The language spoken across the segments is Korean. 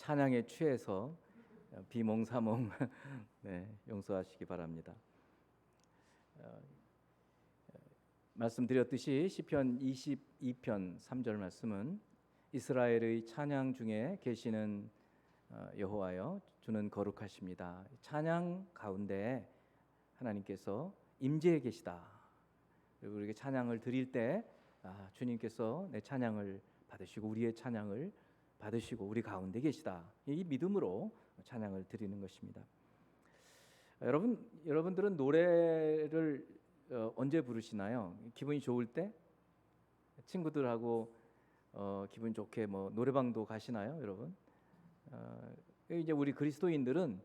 찬양에 취해서 비몽사몽 네, 용서하시기 바랍니다. 말씀드렸듯이 시편 22편 3절 말씀은 이스라엘의 찬양 중에 계시는 여호와여 주는 거룩하십니다. 찬양 가운데 하나님께서 임재해 계시다. 그리고 우리에게 찬양을 드릴 때 주님께서 내 찬양을 받으시고 우리의 찬양을 받으시고 우리 가운데 계시다. 이 믿음으로 찬양을 드리는 것입니다. 여러분들은 노래를 언제 부르시나요? 기분이 좋을 때? 친구들하고 기분 좋게 뭐 노래방도 가시나요, 여러분? 이제 우리 그리스도인들은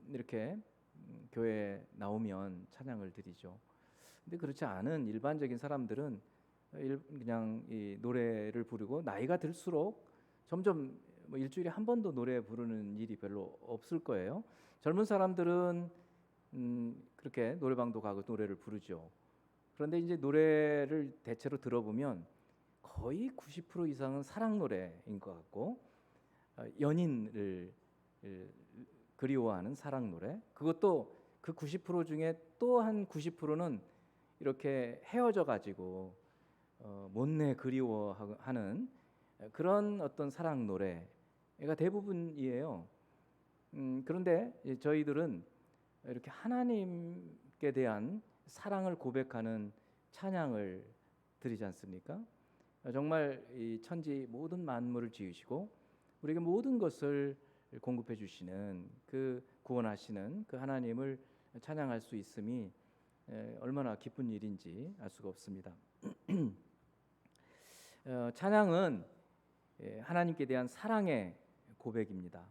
이렇게 교회에 나오면 찬양을 드리죠. 근데 그렇지 않은 일반적인 사람들은 그냥 이 노래를 부르고 나이가 들수록 점점 뭐 일주일에 한 번도 노래 부르는 일이 별로 없을 거예요. 젊은 사람들은 그렇게 노래방도 가고 노래를 부르죠. 그런데 이제 노래를 대체로 들어보면 거의 90% 이상은 사랑 노래인 것 같고 연인을 그리워하는 사랑 노래, 그것도 그 90% 중에 또 한 90%는 이렇게 헤어져 가지고 못내 그리워하는 그런 어떤 사랑 노래가 대부분이에요. 그런데 저희들은 이렇게 하나님께 대한 사랑을 고백하는 찬양을 드리지 않습니까? 정말 이 천지 모든 만물을 지으시고 우리에게 모든 것을 공급해 주시는 그 구원하시는 그 하나님을 찬양할 수 있음이 얼마나 기쁜 일인지 알 수가 없습니다. 찬양은 하나님께 대한 사랑의 고백입니다.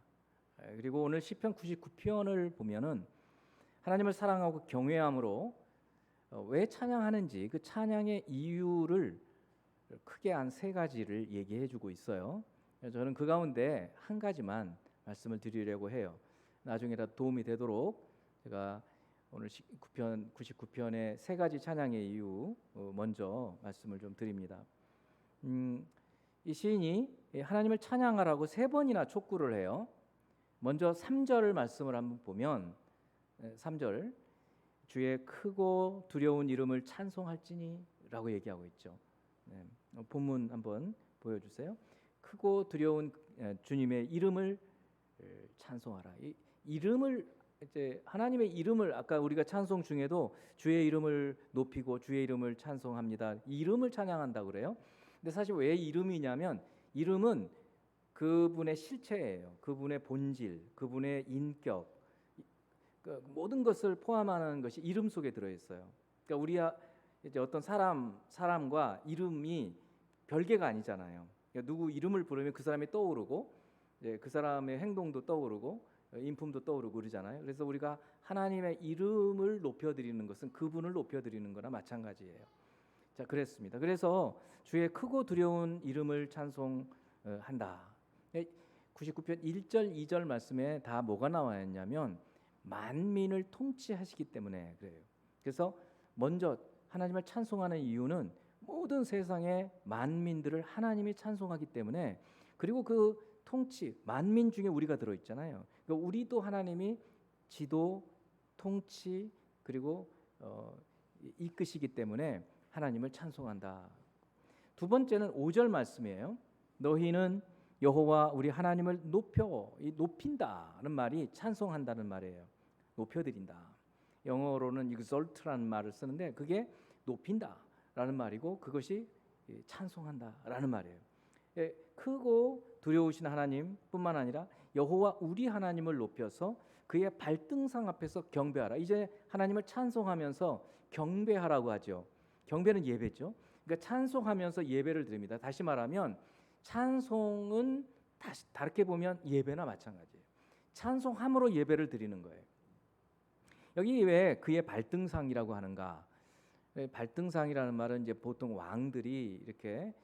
그리고 오늘 시편 99편을 보면은 하나님을 사랑하고 경외함으로 왜 찬양하는지 그 찬양의 이유를 크게 한 세 가지를 얘기해 주고 있어요. 저는 그 가운데 한 가지만 말씀을 드리려고 해요. 나중에라도 도움이 되도록 제가 오늘 99편의 세 가지 찬양의 이유 먼저 말씀을 좀 드립니다. 이 시인이 하나님을 찬양하라고 세 번이나 촉구를 해요. 먼저 3절 말씀을 한번 보면 3절 주의 크고 두려운 이름을 찬송할지니 라고 얘기하고 있죠. 네, 본문 한번 보여주세요. 크고 두려운 주님의 이름을 찬송하라. 이 이름을 이제 하나님의 이름을 아까 우리가 찬송 중에도 주의 이름을 높이고 주의 이름을 찬송합니다. 이름을 찬양한다 그래요. 근데 사실 왜 이름이냐면 이름은 그분의 실체예요. 그분의 본질, 그분의 인격, 그 모든 것을 포함하는 것이 이름 속에 들어 있어요. 그러니까 우리가 이제 어떤 사람과 이름이 별개가 아니잖아요. 그러니까 누구 이름을 부르면 그 사람이 떠오르고 이제 그 사람의 행동도 떠오르고 인품도 떠오르고 그러잖아요. 그래서 우리가 하나님의 이름을 높여드리는 것은 그분을 높여드리는 거나 마찬가지예요. 자, 그랬습니다. 그래서 주의 크고 두려운 이름을 찬송한다. 99편 1절 2절 말씀에 다 뭐가 나와 있냐면 만민을 통치하시기 때문에 그래요. 그래서 먼저 하나님을 찬송하는 이유는 모든 세상의 만민들을 하나님이 찬송하기 때문에, 그리고 그 통치, 만민 중에 우리가 들어있잖아요. 그러니까 우리도 하나님이 지도, 통치, 그리고 이끄시기 때문에 하나님을 찬송한다. 두 번째는 5절 말씀이에요. 너희는 여호와 우리 하나님을 높인다는 말이 찬송한다는 말이에요. 높여드린다. 영어로는 exalt라는 말을 쓰는데 그게 높인다라는 말이고 그것이 찬송한다라는 말이에요. 크고 두려우신 하나님뿐만 아니라 여호와 우리 하나님을 높여서 그의 발등상 앞에서 경배하라. 이제 하나님을 찬송하면서 경배하라고 하죠. 경배는 예배죠. 그러니까 찬송하면서 예배를 드립니다. 다시 말하면 찬송은 다르게 보면 예배나 마찬가지예요. 찬송함으로 예배를 드리는 거예요. 여기 왜 그의 발등상이라고 하는가? 발등상이라는 말은 이제 보통 왕들이 이렇게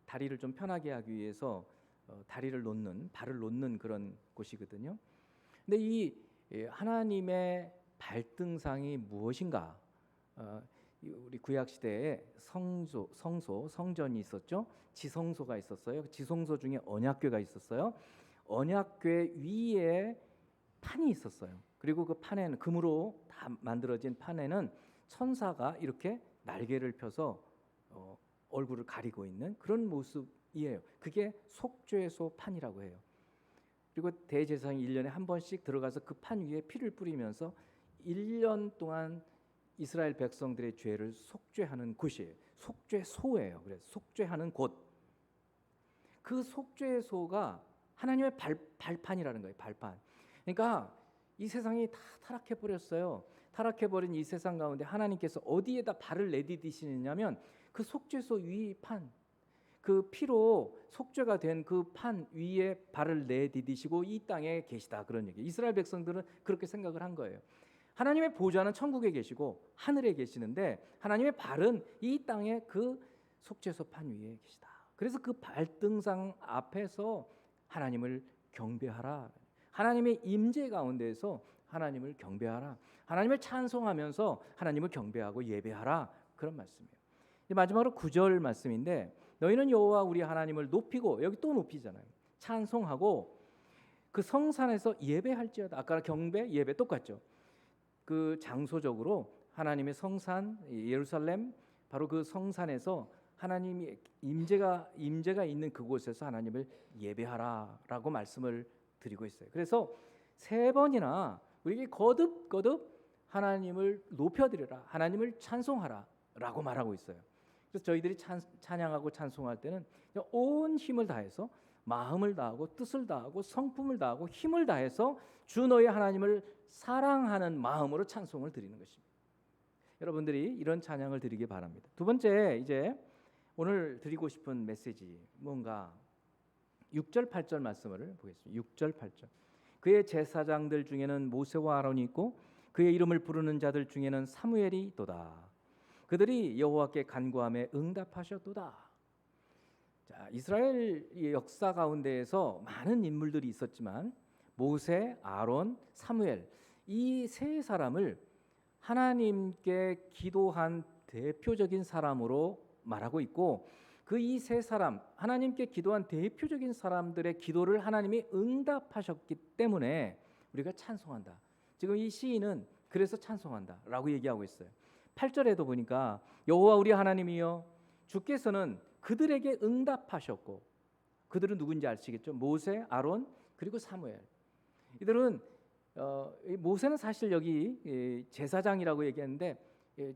다리를 좀 편하게 하기 위해서 발을 놓는 그런 곳이거든요. 근데 이 하나님의 발등상이 무엇인가? 우리 구약 시대에 성전이 있었죠. 지성소가 있었어요. 지성소 중에 언약궤가 있었어요. 언약궤 위에 판이 있었어요. 그리고 그 판에는 금으로 다 만들어진 판에는 천사가 이렇게 날개를 펴서 얼굴을 가리고 있는 그런 모습이에요. 그게 속죄소 판이라고 해요. 그리고 대제사장이 1년에 한 번씩 들어가서 그 판 위에 피를 뿌리면서 1년 동안 이스라엘 백성들의 죄를 속죄하는 곳이에요. 속죄소예요. 그래서 속죄하는 곳. 그 속죄소가 하나님의 발판이라는 거예요. 발판. 그러니까 이 세상이 다 타락해 버렸어요. 타락해 버린 이 세상 가운데 하나님께서 어디에다 발을 내디디시느냐면 그 속죄소 위 판, 그 피로 속죄가 된 그 판 위에 발을 내디디시고 이 땅에 계시다, 그런 얘기. 이스라엘 백성들은 그렇게 생각을 한 거예요. 하나님의 보좌는 천국에 계시고 하늘에 계시는데 하나님의 발은 이 땅에 그 속죄소 판 위에 계시다. 그래서 그 발등상 앞에서 하나님을 경배하라. 하나님의 임재 가운데에서 하나님을 경배하라. 하나님을 찬송하면서 하나님을 경배하고 예배하라, 그런 말씀이에요. 마지막으로 9절 말씀인데, 너희는 여호와 우리 하나님을 높이고, 여기 또 높이잖아요. 찬송하고 그 성산에서 예배할지어다. 아까 경배, 예배 똑같죠. 그 장소적으로 하나님의 성산 예루살렘, 바로 그 성산에서 하나님이 임재가 있는 그곳에서 하나님을 예배하라라고 말씀을 드리고 있어요. 그래서 3번이나 우리에게 거듭거듭 하나님을 높여드리라, 하나님을 찬송하라라고 말하고 있어요. 그래서 저희들이 찬양하고 찬송할 때는 온 힘을 다해서, 마음을 다하고 뜻을 다하고 성품을 다하고 힘을 다해서 주 너희 하나님을 사랑하는 마음으로 찬송을 드리는 것입니다. 여러분들이 이런 찬양을 드리기 바랍니다. 두 번째, 이제 오늘 드리고 싶은 메시지 뭔가 6절 8절 말씀을 보겠습니다. 6절 8절. 그의 제사장들 중에는 모세와 아론이 있고 그의 이름을 부르는 자들 중에는 사무엘이 있도다. 그들이 여호와께 간구함에 응답하셨도다. 자, 이스라엘 역사 가운데에서 많은 인물들이 있었지만 모세, 아론, 사무엘, 이 세 사람을 하나님께 기도한 대표적인 사람으로 말하고 있고, 그 이 세 사람, 하나님께 기도한 대표적인 사람들의 기도를 하나님이 응답하셨기 때문에 우리가 찬송한다. 지금 이 시인은 그래서 찬송한다라고 얘기하고 있어요. 8절에도 보니까 여호와 우리 하나님이여, 주께서는 그들에게 응답하셨고, 그들은 누군지 아시겠죠? 모세, 아론, 그리고 사무엘. 이들은 모세는 사실 여기 제사장이라고 얘기했는데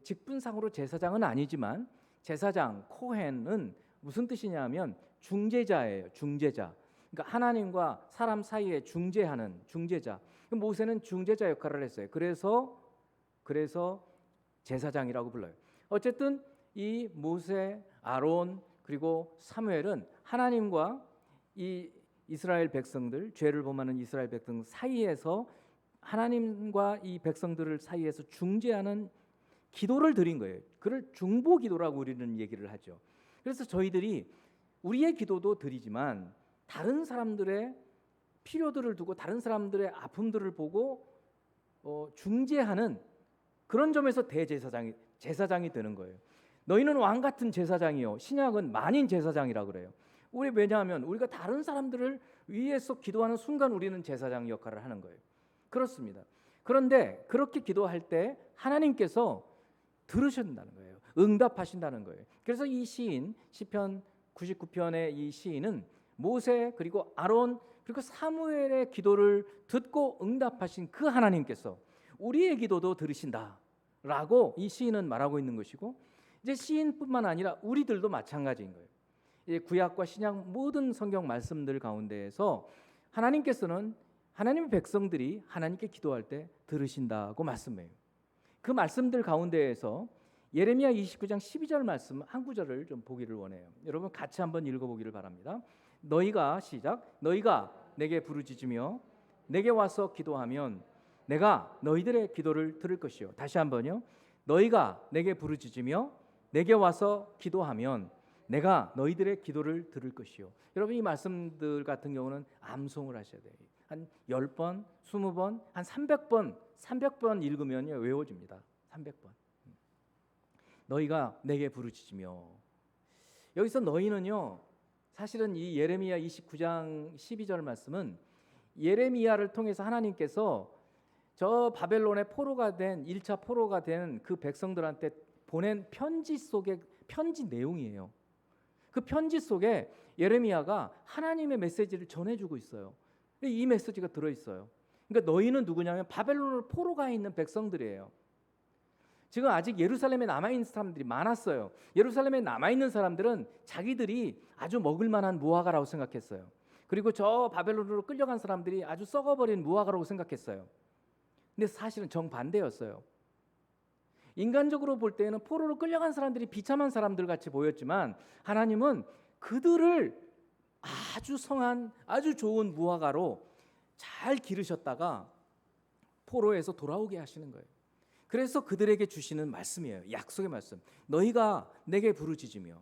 직분상으로 제사장은 아니지만, 제사장 코헨은 무슨 뜻이냐면 중재자예요. 중재자. 그러니까 하나님과 사람 사이에 중재하는 중재자. 모세는 중재자 역할을 했어요. 그래서 제사장이라고 불러요. 어쨌든 이 모세, 아론, 그리고 사무엘은 하나님과 이 이스라엘 백성들, 죄를 범하는 이스라엘 백성 사이에서, 하나님과 이 백성들을 사이에서 중재하는 기도를 드린 거예요. 그를 중보 기도라고 우리는 얘기를 하죠. 그래서 저희들이 우리의 기도도 드리지만 다른 사람들의 필요들을 두고 다른 사람들의 아픔들을 보고 중재하는 그런 점에서 제사장이 되는 거예요. 너희는 왕 같은 제사장이요, 신약은 만인 제사장이라고 그래요. 왜냐하면 우리가 다른 사람들을 위해서 기도하는 순간 우리는 제사장 역할을 하는 거예요. 그렇습니다. 그런데 그렇게 기도할 때 하나님께서 들으신다는 거예요. 응답하신다는 거예요. 그래서 이 시인, 시편 99편의 이 시인은 모세, 그리고 아론, 그리고 사무엘의 기도를 듣고 응답하신 그 하나님께서 우리의 기도도 들으신다라고 이 시인은 말하고 있는 것이고, 이제 시인뿐만 아니라 우리들도 마찬가지인 거예요. 이제 구약과 신약 모든 성경 말씀들 가운데에서 하나님께서는 하나님의 백성들이 하나님께 기도할 때 들으신다고 말씀해요. 그 말씀들 가운데에서 예레미야 29장 12절 말씀 한 구절을 좀 보기를 원해요. 여러분 같이 한번 읽어보기를 바랍니다. 너희가 내게 부르짖으며 내게 와서 기도하면 내가 너희들의 기도를 들을 것이요. 다시 한번요. 너희가 내게 부르짖으며 내게 와서 기도하면 내가 너희들의 기도를 들을 것이요. 여러분 이 말씀들 같은 경우는 암송을 하셔야 돼요. 한 10번, 20번, 한 300번 읽으면 외워집니다. 300번. 너희가 내게 부르짖으며. 여기서 너희는요, 사실은 이 예레미야 29장 12절 말씀은 예레미야를 통해서 하나님께서 저 바벨론의 포로가 된 1차 포로가 된 그 백성들한테 보낸 편지 속의 편지 내용이에요. 그 편지 속에 예레미야가 하나님의 메시지를 전해주고 있어요. 이 메시지가 들어있어요. 그러니까 너희는 누구냐면 바벨론으로 포로가 있는 백성들이에요. 지금 아직 예루살렘에 남아있는 사람들이 많았어요. 예루살렘에 남아있는 사람들은 자기들이 아주 먹을 만한 무화과라고 생각했어요. 그리고 저 바벨론으로 끌려간 사람들이 아주 썩어버린 무화과라고 생각했어요. 근데 사실은 정반대였어요. 인간적으로 볼 때는 포로로 끌려간 사람들이 비참한 사람들 같이 보였지만 하나님은 그들을 아주 성한 아주 좋은 무화과로 잘 기르셨다가 포로에서 돌아오게 하시는 거예요. 그래서 그들에게 주시는 말씀이에요. 약속의 말씀. 너희가 내게 부르짖으며.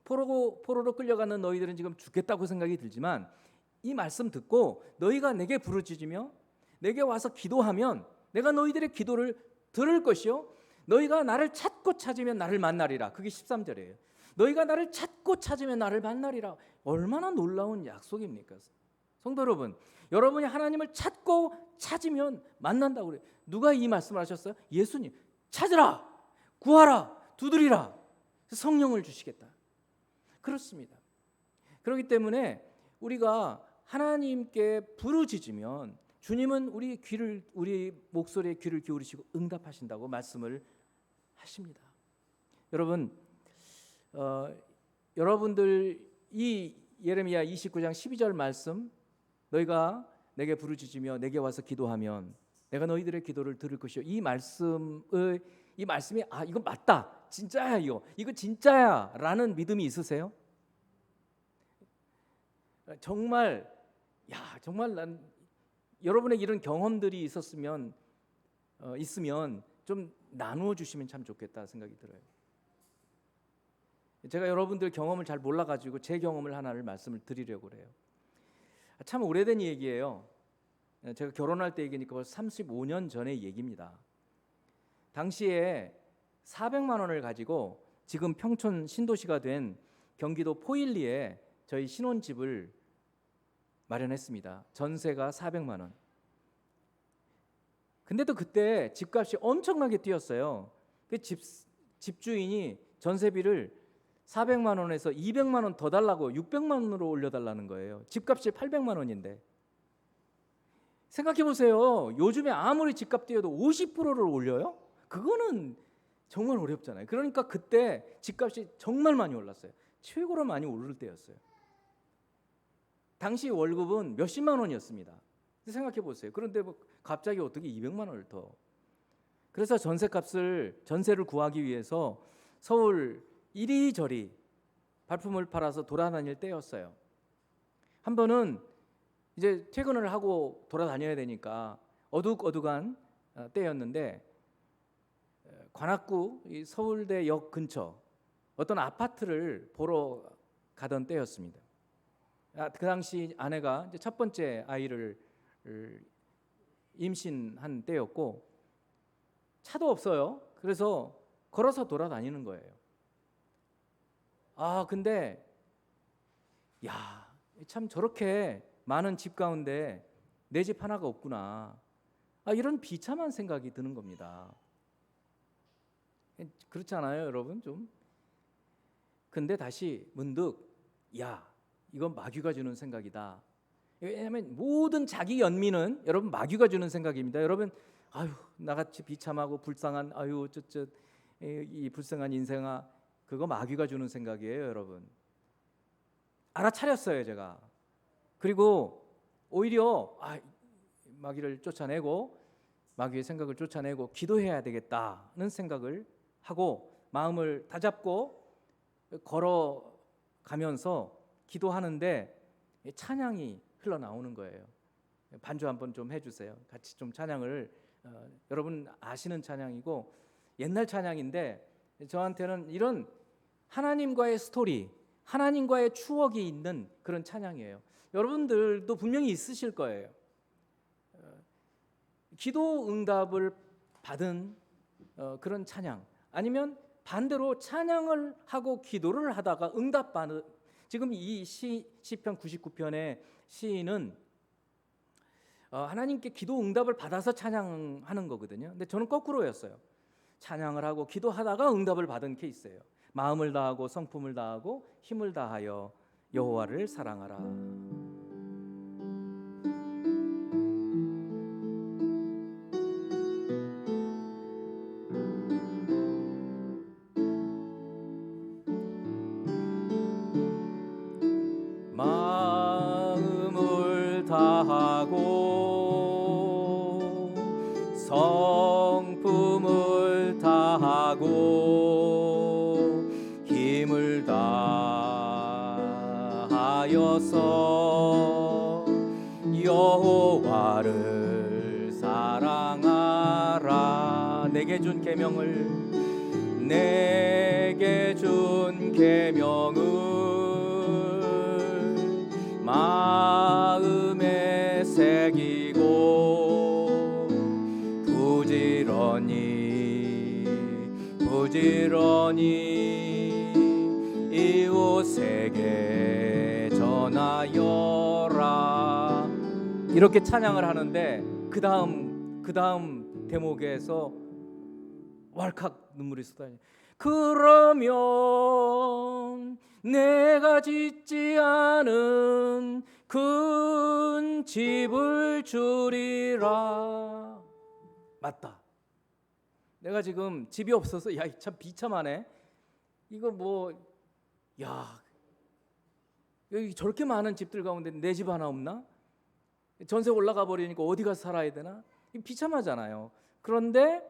포로로 끌려가는 너희들은 지금 죽겠다고 생각이 들지만 이 말씀 듣고 너희가 내게 부르짖으며 내게 와서 기도하면 내가 너희들의 기도를 들을 것이요 너희가 나를 찾고 찾으면 나를 만나리라. 그게 13절이에요. 너희가 나를 찾고 찾으면 나를 만나리라. 얼마나 놀라운 약속입니까? 성도 여러분, 여러분이 하나님을 찾고 찾으면 만난다고 그래요. 누가 이 말씀을 하셨어요? 예수님. 찾으라, 구하라, 두드리라. 성령을 주시겠다. 그렇습니다. 그렇기 때문에 우리가 하나님께 부르짖으면 주님은 우리 목소리에 귀를 기울이시고 응답하신다고 말씀을 하십니다. 여러분, 여러분들 이 예레미야 29장 12절 말씀, 너희가 내게 부르짖으며 내게 와서 기도하면 내가 너희들의 기도를 들을 것이요. 이 말씀이 이거 맞다, 진짜야, 이거 진짜야라는 믿음이 있으세요? 정말 난 여러분의 이런 경험들이 있으면 좀 나누어 주시면 참 좋겠다 생각이 들어요. 제가 여러분들 경험을 잘 몰라가지고 제 경험을 하나를 말씀을 드리려고 그래요. 참 오래된 얘기예요. 제가 결혼할 때 얘기니까 벌써 35년 전의 얘기입니다. 당시에 400만 원을 가지고 지금 평촌 신도시가 된 경기도 포일리에 저희 신혼집을 마련했습니다. 전세가 400만 원. 근데도 그때 집값이 엄청나게 뛰었어요. 그 집주인이 전세비를 400만 원에서 200만 원 더 달라고 600만 원으로 올려달라는 거예요. 집값이 800만 원인데. 생각해 보세요. 요즘에 아무리 집값 뛰어도 50%를 올려요? 그거는 정말 어렵잖아요. 그러니까 그때 집값이 정말 많이 올랐어요. 최고로 많이 오를 때였어요. 당시 월급은 몇십만 원이었습니다. 생각해 보세요. 그런데 갑자기 어떻게 200만 원을 더. 그래서 전세를 구하기 위해서 서울 이리저리 발품을 팔아서 돌아다닐 때였어요. 한 번은 이제 퇴근을 하고 돌아다녀야 되니까 어둑어둑한 때였는데 관악구 서울대역 근처 어떤 아파트를 보러 가던 때였습니다. 그 당시 아내가 이제 첫 번째 아이를 임신한 때였고 차도 없어요. 그래서 걸어서 돌아다니는 거예요. 근데 참 저렇게 많은 집 가운데 내 집 하나가 없구나. 이런 비참한 생각이 드는 겁니다. 그렇지 않아요, 여러분? 좀. 근데 다시 문득 이건 마귀가 주는 생각이다. 왜냐하면 모든 자기 연민은 여러분 마귀가 주는 생각입니다. 여러분, 나같이 비참하고 불쌍한 이 불쌍한 인생아, 그거 마귀가 주는 생각이에요, 여러분. 알아차렸어요, 제가. 그리고 오히려 마귀를 쫓아내고 마귀의 생각을 쫓아내고 기도해야 되겠다는 생각을 하고 마음을 다잡고 걸어가면서 기도하는데 찬양이 흘러나오는 거예요. 반주 한번 좀 해주세요. 같이 좀 찬양을 여러분 아시는 찬양이고 옛날 찬양인데 저한테는 이런 하나님과의 스토리, 하나님과의 추억이 있는 그런 찬양이에요. 여러분들도 분명히 있으실 거예요. 기도 응답을 받은 그런 찬양, 아니면 반대로 찬양을 하고 기도를 하다가 응답받는, 지금 이 시편 99편의 시인은 하나님께 기도 응답을 받아서 찬양하는 거거든요. 근데 저는 거꾸로였어요. 찬양을 하고 기도하다가 응답을 받은 케이스예요. 마음을 다하고 성품을 다하고 힘을 다하여 여호와를 사랑하라. 마음을 다하고 성품을 다하고 힘을 다하여서 여호와를 사랑하라. 내게 준 계명을 마음에 새기고 부지런히 이웃에게 전하여라. 이렇게 찬양을 하는데 그 다음 대목에서 왈칵 눈물이 쏟아져요. 그러면 내가 짓지 않은 큰 집을 주리라. 맞다. 내가 지금 집이 없어서 야, 참 비참하네. 이거 여기 저렇게 많은 집들 가운데 내 집 하나 없나? 전세 올라가 버리니까 어디 가서 살아야 되나? 비참하잖아요. 그런데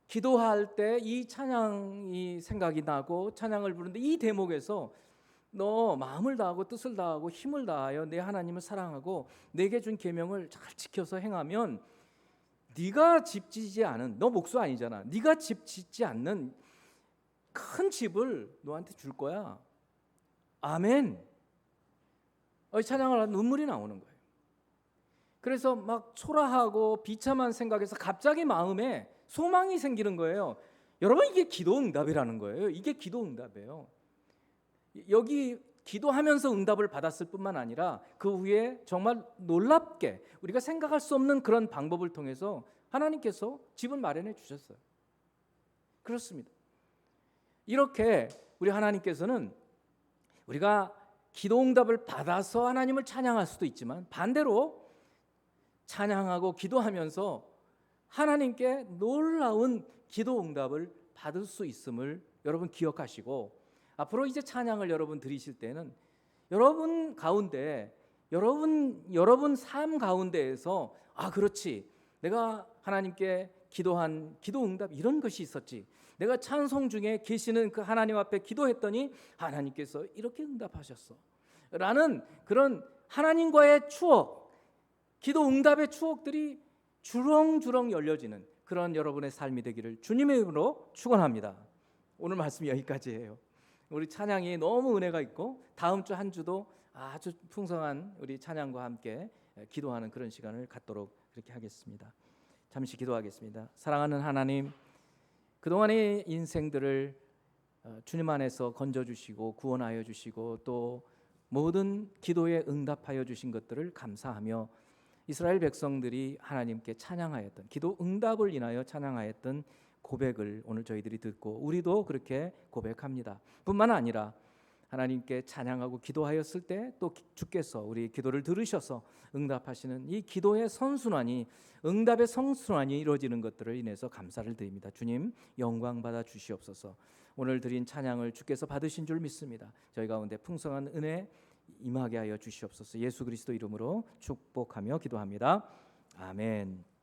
기도할 때 이 찬양이 생각이 나고 찬양을 부르는데 이 대목에서 너 마음을 다하고 뜻을 다하고 힘을 다하여 내 하나님을 사랑하고 내게 준 계명을 잘 지켜서 행하면 네가 집 지지 않은, 너 목수 아니잖아. 네가 집 짓지 않는 큰 집을 너한테 줄 거야. 아멘. 찬양을 하면 눈물이 나오는 거예요. 그래서 막 초라하고 비참한 생각에서 갑자기 마음에 소망이 생기는 거예요. 여러분, 이게 기도 응답이라는 거예요. 이게 기도 응답이에요. 여기 기도하면서 응답을 받았을 뿐만 아니라 그 후에 정말 놀랍게 우리가 생각할 수 없는 그런 방법을 통해서 하나님께서 집을 마련해 주셨어요. 그렇습니다. 이렇게 우리 하나님께서는 우리가 기도 응답을 받아서 하나님을 찬양할 수도 있지만 반대로 찬양하고 기도하면서 하나님께 놀라운 기도 응답을 받을 수 있음을 여러분 기억하시고, 앞으로 이제 찬양을 여러분 드리실 때는 여러분 가운데 여러분 삶 가운데에서 그렇지, 내가 하나님께 기도한 기도 응답 이런 것이 있었지, 내가 찬송 중에 계시는 그 하나님 앞에 기도했더니 하나님께서 이렇게 응답하셨어 라는 그런 하나님과의 추억, 기도 응답의 추억들이 주렁주렁 열려지는 그런 여러분의 삶이 되기를 주님의 이름으로 축원합니다. 오늘 말씀 여기까지예요. 우리 찬양이 너무 은혜가 있고 다음 주 한 주도 아주 풍성한 우리 찬양과 함께 기도하는 그런 시간을 갖도록 그렇게 하겠습니다. 잠시 기도하겠습니다. 사랑하는 하나님, 그동안의 인생들을 주님 안에서 건져주시고 구원하여 주시고 또 모든 기도에 응답하여 주신 것들을 감사하며 이스라엘 백성들이 하나님께 찬양하였던, 기도 응답을 인하여 찬양하였던 고백을 오늘 저희들이 듣고 우리도 그렇게 고백합니다. 뿐만 아니라 하나님께 찬양하고 기도하였을 때 또 주께서 우리 기도를 들으셔서 응답하시는 이 기도의 선순환이, 응답의 선순환이 이루어지는 것들을 인해서 감사를 드립니다. 주님, 영광 받아 주시옵소서. 오늘 드린 찬양을 주께서 받으신 줄 믿습니다. 저희 가운데 풍성한 은혜 임하게 하여 주시옵소서. 예수 그리스도 이름으로 축복하며 기도합니다. 아멘.